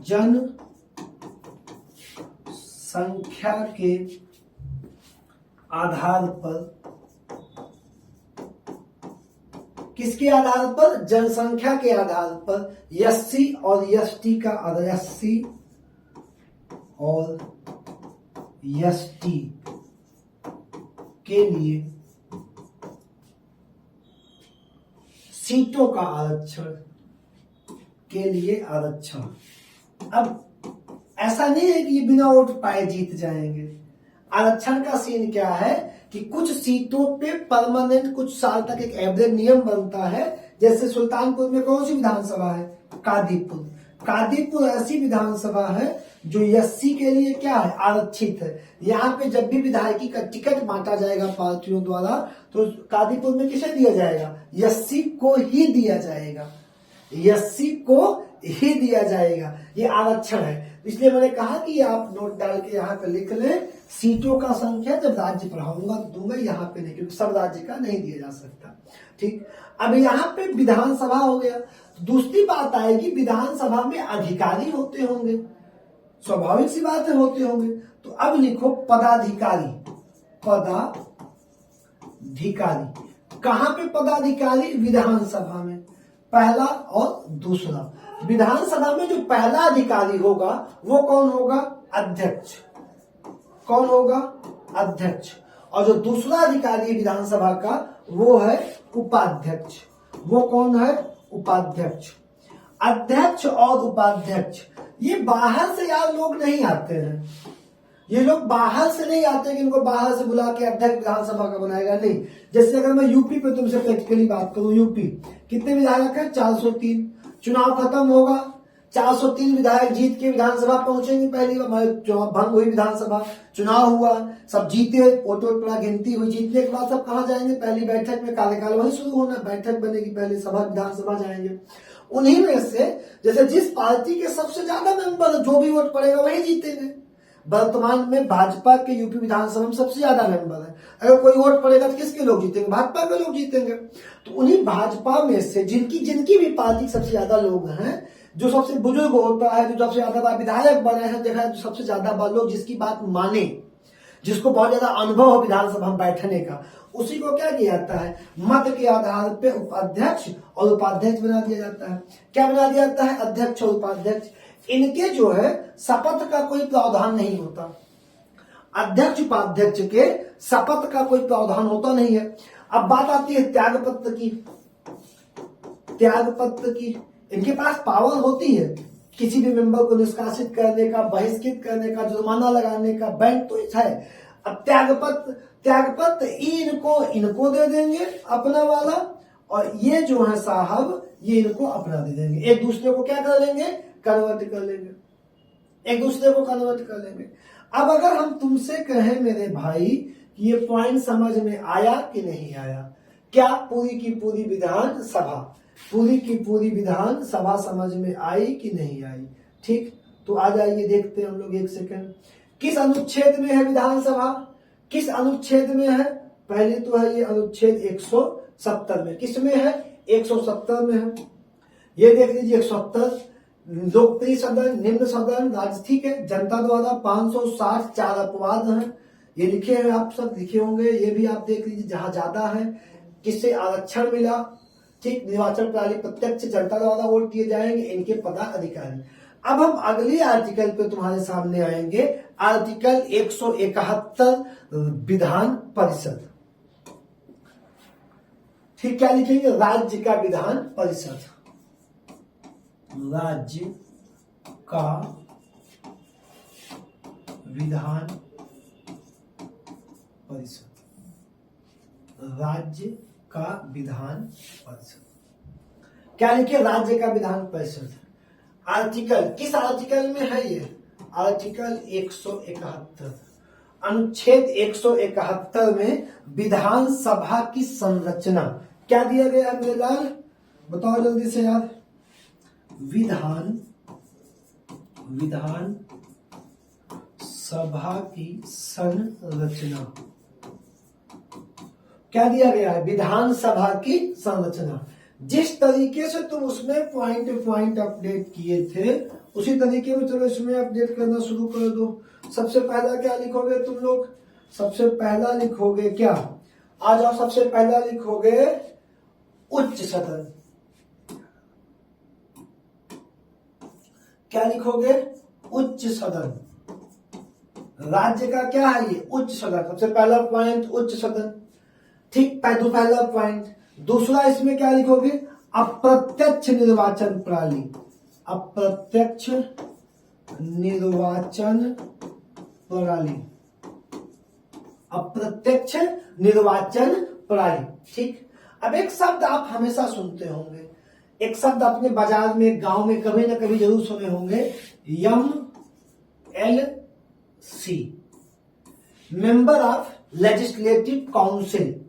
जनसंख्या के आधार पर, किसके आधार पर, जनसंख्या के आधार पर, एससी और एसटी का, एससी और एसटी के लिए सीटों का आरक्षण के लिए आरक्षण। अब ऐसा नहीं है कि ये बिना वोट पाए जीत जाएंगे। आरक्षण का सीन क्या है कि कुछ सीटों पे परमानेंट कुछ साल तक एक एवरेज नियम बनता है। जैसे सुल्तानपुर में कौन सी विधानसभा है, कादीपुर ऐसी विधानसभा है जो एससी के लिए क्या है, आरक्षित है। यहाँ पे जब भी विधायकी का टिकट बांटा जाएगा पार्टियों द्वारा तो कादीपुर में किसे दिया जाएगा, एससी को ही दिया जाएगा, एससी को ही दिया जाएगा। ये आरक्षण है। इसलिए मैंने कहा कि आप नोट डाल के यहाँ पे लिख लें, सीटों का संख्या जब राज्य पढ़ाऊंगा तो दूंगा, यहाँ पे नहीं, क्योंकि सब राज्य का नहीं दिया जा सकता, ठीक। अब यहाँ पे विधानसभा हो गया। दूसरी बात आएगी, विधानसभा में अधिकारी होते होंगे, स्वाभाविक सी बात है होते होंगे। तो अब लिखो पदाधिकारी, कहां पे पदाधिकारी, विधानसभा में, पहला और दूसरा। विधानसभा में जो पहला अधिकारी होगा वो कौन होगा, अध्यक्ष, कौन होगा, अध्यक्ष। और जो दूसरा अधिकारी विधानसभा का वो है उपाध्यक्ष, वो कौन है, उपाध्यक्ष। अध्यक्ष और उपाध्यक्ष ये बाहर से यार लोग नहीं आते हैं, ये लोग बाहर से नहीं आते कि इनको बाहर से बुला के अध्यक्ष विधानसभा का बनाएगा, नहीं। जैसे अगर मैं यूपी पे तुमसे प्रैक्टिकली बात करूं, यूपी कितने विधायक है, 403। चुनाव खत्म होगा, 403 विधायक जीत के विधानसभा पहुंचेंगे। पहली बार चुनाव भंग हुई, विधानसभा चुनाव हुआ, सब जीते, वोट पड़ा, गिनती हुई, जीतने के बाद सब कहां जाएंगे, पहली बैठक में, कार्यकाल वहीं शुरू होना, बैठक बनेगी, पहली सभा विधानसभा जाएंगे। उन्हीं में से जैसे जिस पार्टी के सबसे ज्यादा मेंबर, जो भी वोट पड़ेगा वही जीतेंगे। वर्तमान में भाजपा के यूपी विधानसभा में सबसे ज्यादा मेंबर है। अगर कोई वोट पड़ेगा तो किसके लोग जीतेंगे, भाजपा के लोग जीतेंगे। तो उन्हीं भाजपा में से जिनकी भी पार्टी सबसे ज्यादा लोग हैं, जो सबसे बुजुर्ग होता है, जो सबसे ज्यादा बार विधायक बने हैं, देखा है, जो सबसे ज्यादा बार लोग जिसकी बात माने, जिसको बहुत ज्यादा अनुभव हो विधानसभा में बैठने का, उसी को क्या किया जाता है, मत के आधार पे उपाध्यक्ष और उपाध्यक्ष बना दिया जाता है। क्या बना दिया जाता है, अध्यक्ष और उपाध्यक्ष। इनके जो है शपथ का कोई प्रावधान नहीं होता। अध्यक्ष उपाध्यक्ष के शपथ का कोई प्रावधान होता नहीं है। अब बात आती है त्यागपत्र की। त्यागपत्र की इनके पास पावर होती है किसी भी मेंबर को निष्कासित करने का, बहिष्कृत करने का, जुर्माना लगाने का, बैंक तो है। अब त्यागपत्र इनको दे देंगे अपना वाला, और ये जो है साहब ये इनको अपना दे देंगे। एक दूसरे को क्या कर लेंगे, कन्वर्ट कर लेंगे, एक दूसरे को कन्वर्ट कर लेंगे। अब अगर हम तुमसे कहें मेरे भाई ये पॉइंट समझ में आया कि नहीं आया, क्या पूरी की पूरी विधान सभा समझ में आई कि नहीं आई? ठीक, तो आ जाइए देखते हैं हम लोग एक सेकंड। किस अनुच्छेद में है विधानसभा, किस अनुच्छेद में है? पहले तो है ये अनुच्छेद 170 में। किस में है? 170 में है। ये देख लीजिए 170, लोकप्रिय सदन, निम्न सदन, राज्य, ठीक है, जनता द्वारा 560 4 अपवाद हैं, ये लिखे हैं, आप सब लिखे होंगे, ये भी आप देख लीजिए जहां ज्यादा है। किससे आरक्षण मिला? ठीक, निर्वाचन प्रणाली प्रत्यक्ष जनता द्वारा वोट दिए जाएंगे, इनके पदाधिकारी। अब हम अगले आर्टिकल पे तुम्हारे सामने आएंगे, आर्टिकल 171 विधान परिषद। ठीक, क्या लिखेंगे? राज्य का विधान परिषद, राज्य का विधान परिषद, राज्य का विधान परिषद। क्या लिखे? राज्य का विधान परिषद। आर्टिकल, किस आर्टिकल में है ये? आर्टिकल 171, अनुच्छेद 171 में विधानसभा की संरचना क्या दिया गया है मेरे लाल? बताओ जल्दी से यार। विधान सभा की संरचना क्या दिया गया है? विधानसभा की संरचना। जिस तरीके से तुम उसमें पॉइंट अपडेट किए थे उसी तरीके में चलो इसमें अपडेट करना शुरू कर दो। सबसे पहला क्या लिखोगे तुम लोग? सबसे पहला लिखोगे क्या? आ जाओ, सबसे पहला लिखोगे उच्च सदन। क्या लिखोगे? उच्च सदन। राज्य का क्या है ये? उच्च सदन। सबसे पहला पॉइंट उच्च सदन। ठीक, पहला पॉइंट। दूसरा इसमें क्या लिखोगे? अप्रत्यक्ष निर्वाचन प्रणाली। अप्रत्यक्ष निर्वाचन प्रणाली, अप्रत्यक्ष निर्वाचन प्रणाली। ठीक, अब एक शब्द आप हमेशा सुनते होंगे, एक शब्द अपने बाजार में, गांव में कभी ना कभी जरूर सुने होंगे, MLC, member of legislative council.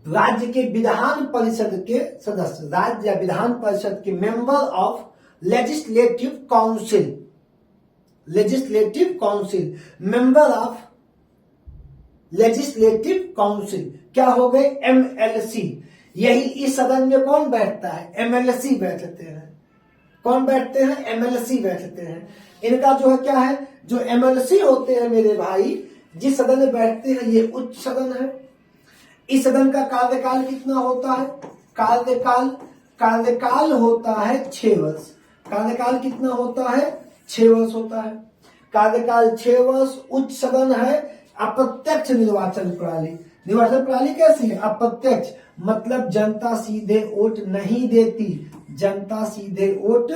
राज्य के विधान परिषद के सदस्य, राज्य या विधान परिषद के member of legislative council, legislative council, member of legislative council क्या हो गए? MLC। यही इस सदन में कौन बैठता है? MLC बैठते हैं। कौन बैठते हैं? MLC बैठते हैं। इनका जो है क्या है? जो MLC होते हैं मेरे भाई, जिस सदन में बैठते हैं ये उच्च सदन है। इस सदन का कार्यकाल कितना होता है? कार्यकाल होता है 6 वर्ष। कार्यकाल कितना होता है? 6 वर्ष होता है। कार्यकाल 6 वर्ष। उच्च सदन है। अप्रत्यक्ष निर्वाचन प्रणाली। निर्वाचन प्रणाली कैसी है? अप्रत्यक्ष, मतलब जनता सीधे वोट नहीं देती, जनता सीधे वोट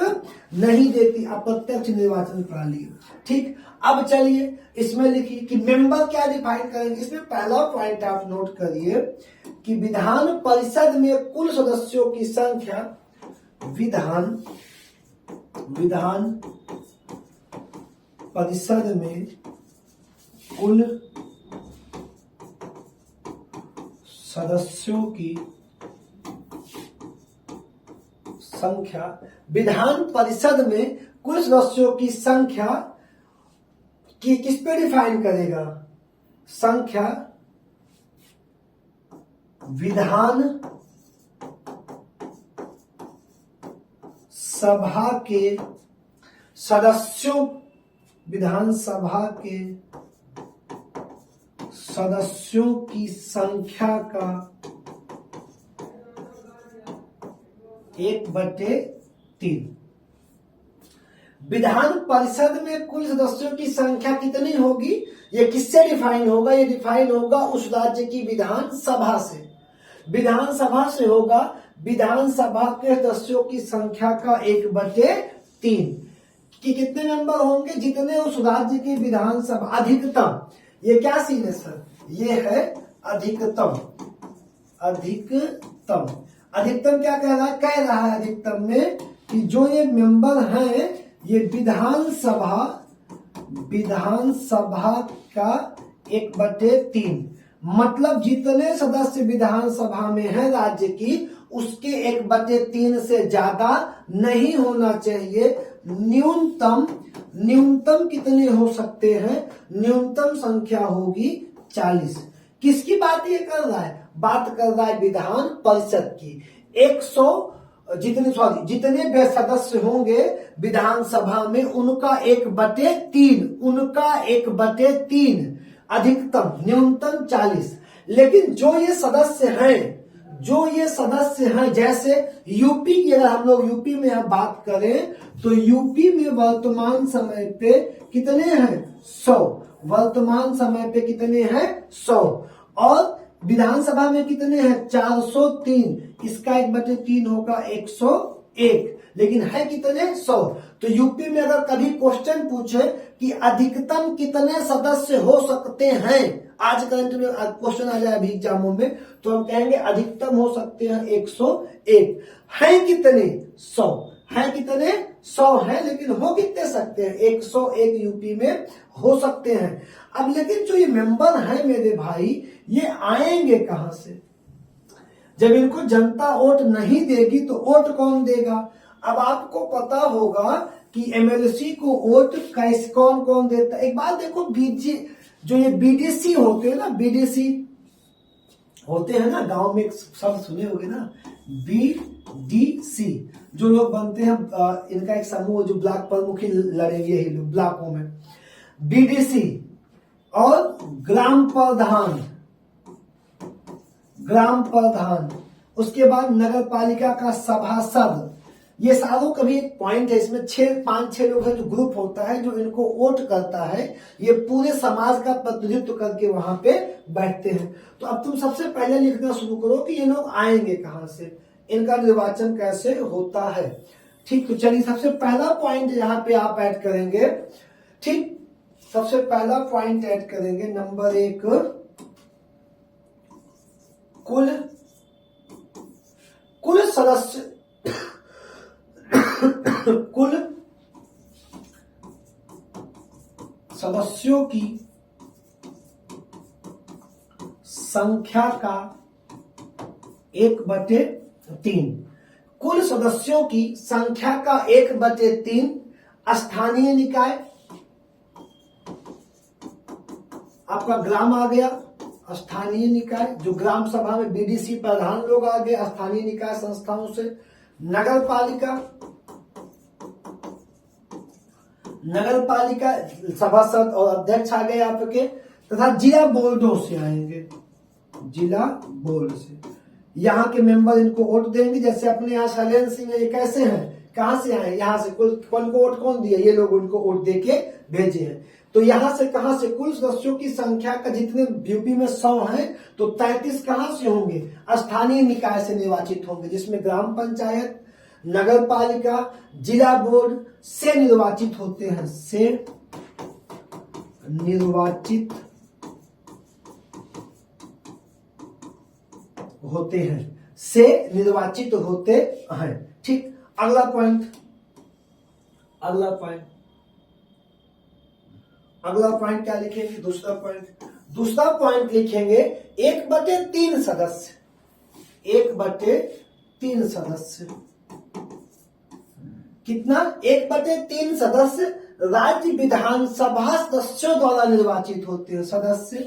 नहीं देती, अप्रत्यक्ष निर्वाचन प्रणाली। ठीक, अब चलिए इसमें लिखिए कि मेंबर क्या डिफाइन करेंगे। इसमें पहला पॉइंट आप नोट करिए कि विधान परिषद में कुल सदस्यों की संख्या, विधान परिषद में कुल सदस्यों की संख्या, विधान परिषद में कुल सदस्यों की संख्या की किस पे डिफाइन करेगा? संख्या विधान सभा के सदस्यों, विधानसभा के सदस्यों की संख्या का 1/3। विधान परिषद में कुल सदस्यों की संख्या कितनी होगी, ये किससे डिफाइन होगा, ये डिफाइन होगा उस राज्य की विधानसभा से। विधानसभा से होगा विधानसभा के सदस्यों की संख्या का 1/3 कि कितने मेंबर होंगे, जितने उस राज्य की विधानसभा अधिकतम। ये क्या सीन है सर, ये है अधिकतम। अधिकतम अधिकतम क्या कह रहा है अधिकतम में कि जो ये मेंबर हैं ये विधानसभा का 1/3, मतलब जितने सदस्य विधानसभा में है राज्य की उसके 1/3 से ज्यादा नहीं होना चाहिए। न्यूनतम कितने हो सकते हैं, न्यूनतम संख्या होगी 40। किसकी बात ये कर रहा है, बात कर रहा है विधान परिषद की। 100 जितने सदस्य होंगे विधानसभा में उनका 1/3 अधिकतम, न्यूनतम 40। लेकिन जो ये सदस्य हैं जैसे यूपी की, अगर हम लोग यूपी में हम बात करें तो यूपी में वर्तमान समय पे कितने हैं 100, वर्तमान समय पे कितने हैं 100, और विधानसभा में कितने हैं 403, इसका 1/3 होगा 101, लेकिन है कितने 100। तो यूपी में अगर कभी क्वेश्चन पूछे कि अधिकतम कितने सदस्य हो सकते हैं, आज करंट में क्वेश्चन आ जाए अभी एग्जामों में, तो हम कहेंगे अधिकतम हो सकते हैं 101। है कितने 100, है कितने 100 है, लेकिन हो कितने सकते हैं 101 यूपी में हो सकते हैं। अब लेकिन जो ये मेंबर हैं मेरे भाई, ये आएंगे कहां से, जब इनको जनता वोट नहीं देगी तो वोट कौन देगा। अब आपको पता होगा कि एमएलसी को वोट कैसे कौन देता है। एक बात देखो, जो ये बीडीसी होते हैं ना, बीडीसी होते हैं ना, गांव में सब सुने होंगे ना, बीडीसी जो लोग बनते हैं, इनका एक समूह जो ब्लॉक प्रमुखी लड़ेंगे यही लोग ब्लॉकों में, बीडीसी और ग्राम प्रधान, उसके बाद नगर पालिका का सभासद। ये सारों का भी एक पॉइंट है, इसमें 5-6 लोग हैं जो ग्रुप होता है जो इनको वोट करता है, ये पूरे समाज का प्रतिनिधित्व करके वहां पे बैठते हैं। तो अब तुम सबसे पहले लिखना शुरू करो कि ये लोग आएंगे कहां से, इनका निर्वाचन कैसे होता है। ठीक, तो चलिए सबसे पहला पॉइंट यहाँ पे आप ऐड करेंगे। ठीक, सबसे पहला पॉइंट ऐड करेंगे नंबर 1, कुल सदस्य कुल सदस्यों की संख्या का 1/3, कुल सदस्यों की संख्या का 1/3 स्थानीय निकाय, आपका ग्राम आ गया, स्थानीय निकाय जो ग्राम सभा में बीडीसी प्रधान लोग आ गए स्थानीय निकाय संस्थाओं से, नगर पालिका सभासद और अध्यक्ष आ गए आपके, तथा जिला बोर्डों से आएंगे, जिला बोर्ड से यहाँ के मेंबर इनको वोट देंगे। जैसे अपने यहाँ शैलेंद्र सिंह ये कैसे हैं, कहां से आए, यहाँ से कुल को वोट कौन दिया, ये लोग उनको वोट देके भेजे हैं। तो यहां से कहां से कुल सदस्यों की संख्या का जितने यूपी में 100 हैं तो 33 कहां से होंगे, स्थानीय निकाय से निर्वाचित होंगे, जिसमें ग्राम पंचायत, नगर पालिका, जिला बोर्ड से निर्वाचित होते हैं, से निर्वाचित होते हैं। ठीक, अगला पॉइंट क्या लिखेंगे, दूसरा पॉइंट लिखेंगे 1/3 सदस्य, 1/3 सदस्य कितना, 1/3 सदस्य राज्य विधानसभा सदस्यों द्वारा निर्वाचित होते हैं, सदस्य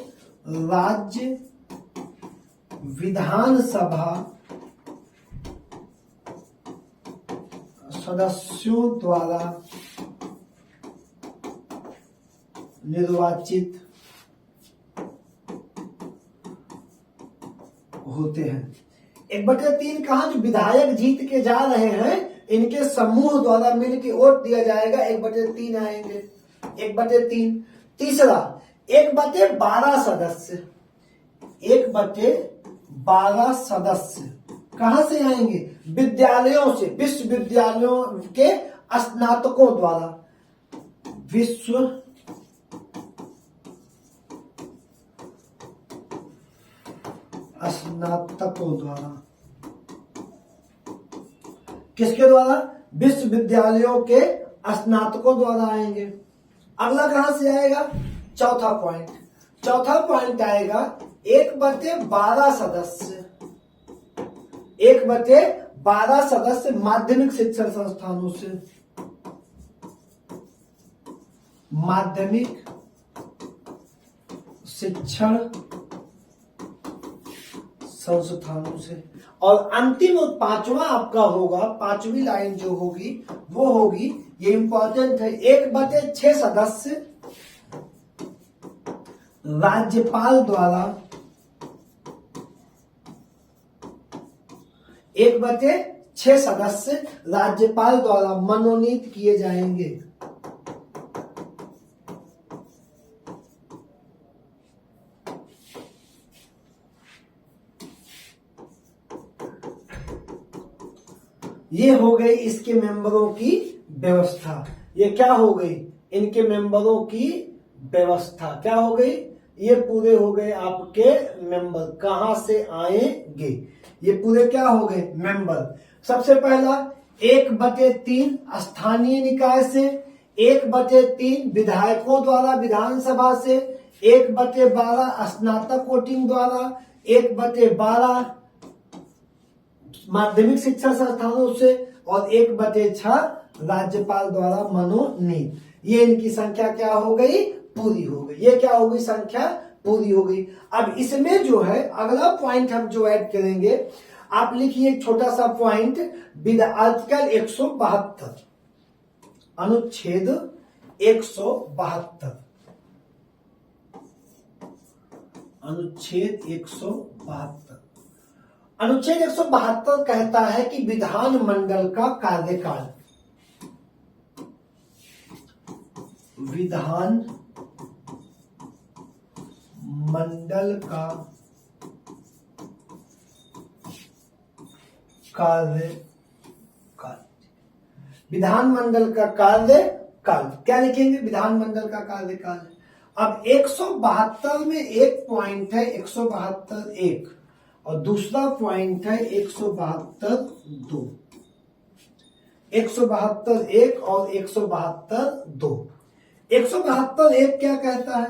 राज्य विधानसभा सदस्यों द्वारा निर्वाचित होते हैं। 1/3 कहा, जो विधायक जीत के जा रहे हैं इनके समूह द्वारा मिलकर वोट दिया जाएगा, 1/3 आएंगे, 1/3। तीसरा 1/12 सदस्य, 1/12 सदस्य कहां से आएंगे? विद्यालयों से, विश्वविद्यालयों के स्नातकों द्वारा, विश्व स्नातकों द्वारा। किसके द्वारा? विश्वविद्यालयों के स्नातकों द्वारा आएंगे। अगला कहां से आएगा? चौथा पॉइंट आएगा 1/12 सदस्य, 1/12 सदस्य माध्यमिक शिक्षण संस्थानों से, माध्यमिक शिक्षण संस्थानों से। और अंतिम और पांचवा आपका होगा, पांचवी लाइन जो होगी वो होगी, ये इंपॉर्टेंट है, 1/6 सदस्य राज्यपाल द्वारा, 1/6 सदस्य राज्यपाल द्वारा मनोनीत किए जाएंगे। ये हो गई इसके मेंबरों की व्यवस्था। ये क्या हो गई? इनके मेंबरों की व्यवस्था क्या हो गई? ये पूरे हो गए आपके मेंबर। कहां से आएंगे? ये पूरे क्या हो गए? मेंबर। सबसे पहला 1/3 स्थानीय निकाय से, 1/3 विधायकों द्वारा विधानसभा से, 1/12 स्नातक वोटिंग द्वारा, 1/12 माध्यमिक शिक्षा संस्थानों से और 1/6 राज्यपाल द्वारा मनोनीत। ये इनकी संख्या क्या हो गई? पूरी हो गई। ये क्या हो गई? संख्या पूरी हो गई। अब इसमें जो है अगला पॉइंट हम जो ऐड करेंगे, आप लिखिए एक छोटा सा पॉइंट, आर्टिकल 172, अनुच्छेद 172, अनुच्छेद 172। अनुच्छेद 172 कहता है कि विधानमंडल का कार्यकाल, विधान मंडल का कार्यकाल, विधानमंडल का कार्यकाल क्या लिखेंगे? विधानमंडल का कार्यकाल। अब 172 में एक पॉइंट है 172(1) और दूसरा पॉइंट है 172(2), 172(1) और 172(2). 172(1) क्या कहता है?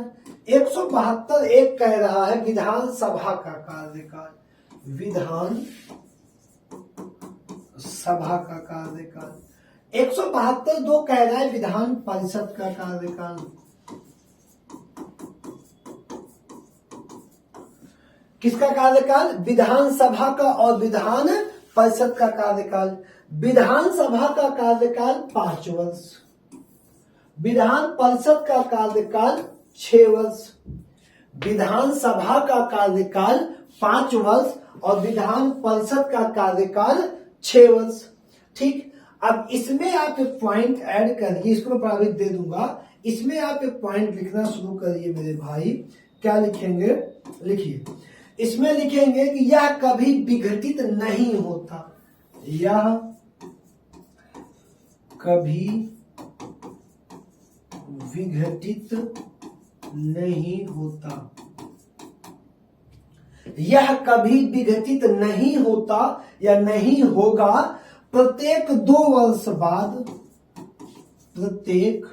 172(1) कह रहा है विधानसभा का कार्यकाल, विधान सभा का कार्यकाल। 172(2) कह रहा है विधान परिषद का कार्यकाल। किसका कार्यकाल? विधानसभा का और विधान परिषद का कार्यकाल। विधानसभा का कार्यकाल 5 वर्ष, विधान परिषद का कार्यकाल 6 वर्ष। विधानसभा का कार्यकाल 5 वर्ष और विधान परिषद का कार्यकाल 6 वर्ष। ठीक। अब इसमें आप एक पॉइंट ऐड करिए, इसको मैं प्राइवेट दे दूंगा। इसमें आप एक पॉइंट लिखना शुरू करिए मेरे भाई। क्या लिखेंगे? लिखिए, इसमें लिखेंगे कि यह कभी विघटित नहीं होता, यह कभी विघटित नहीं होता, यह कभी विघटित नहीं होता या नहीं होगा। प्रत्येक 2 वर्ष बाद, प्रत्येक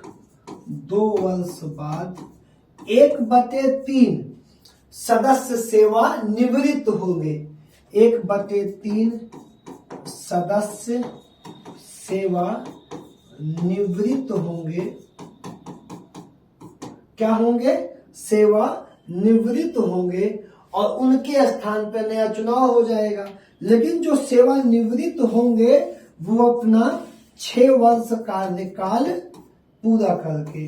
2 वर्ष बाद 1/3 सदस्य सेवा निवृत्त होंगे, 1/3 सदस्य सेवा निवृत्त होंगे। क्या होंगे? सेवा निवृत्त होंगे और उनके स्थान पर नया चुनाव हो जाएगा। लेकिन जो सेवा निवृत्त होंगे वो अपना 6 वर्ष कार्यकाल पूरा करके,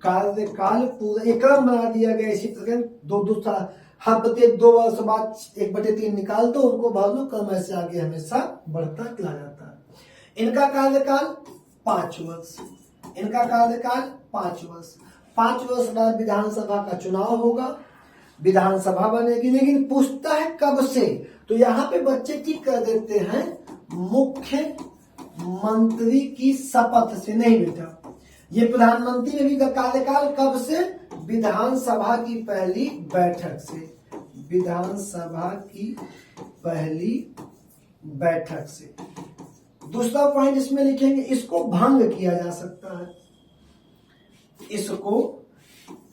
कार्यकाल पूरा एक क्रम बना दिया गया। इसी प्रकार 2 साल, हर प्रत्येक 2 वर्ष बाद 1/3 निकाल दो, उनको भर लो, क्रम ऐसे आगे हमेशा बढ़ता चला जाता है। इनका कार्यकाल 5 वर्ष, इनका कार्यकाल 5 वर्ष। 5 वर्ष बाद विधानसभा का चुनाव होगा, विधानसभा बनेगी, लेकिन पूछता है कब से, तो यहाँ पे बच्चे ठीक कर देते हैं मुख्य मंत्री की शपथ से। नहीं बेटा, ये प्रधानमंत्री में भी कार्यकाल कब से, विधानसभा की पहली बैठक से, विधानसभा की पहली बैठक से। दूसरा पॉइंट इसमें लिखेंगे, इसको भंग किया जा सकता है, इसको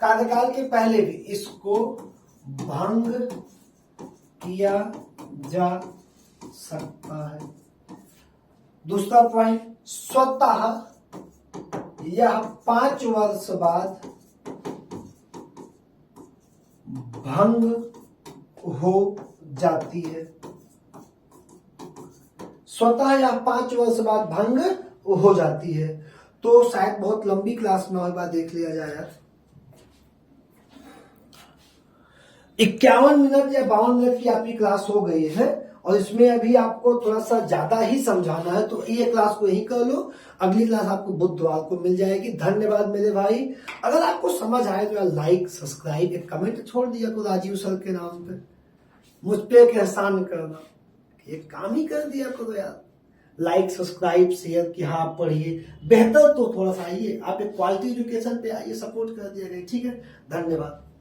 कार्यकाल के पहले भी इसको भंग किया जा सकता है। दूसरा पॉइंट, स्वतः यह 5 वर्ष बाद भंग हो जाती है, स्वतः यह 5 वर्ष बाद भंग हो जाती है। तो शायद बहुत लंबी क्लास में और बार देख लिया जाए यार। 51 मिनट या 52 मिनट की आपकी क्लास हो गई है और इसमें अभी आपको थोड़ा सा ज्यादा ही समझाना है, तो ये क्लास को यही कर लो। अगली क्लास आपको बुधवार को मिल जाएगी। धन्यवाद मेरे भाई। अगर आपको समझ आए तो यार लाइक, सब्सक्राइब, एक कमेंट छोड़ दिया को राजीव सर के नाम पे, मुझ पे एक एहसान करना, एक काम ही कर दिया करो यार। लाइक, सब्सक्राइब, शेयर कि हाँ आप पढ़िए, बेहतर तो थोड़ा सा आइए, आप एक क्वालिटी एजुकेशन पे आइए, सपोर्ट कर दिया गया। ठीक है, धन्यवाद।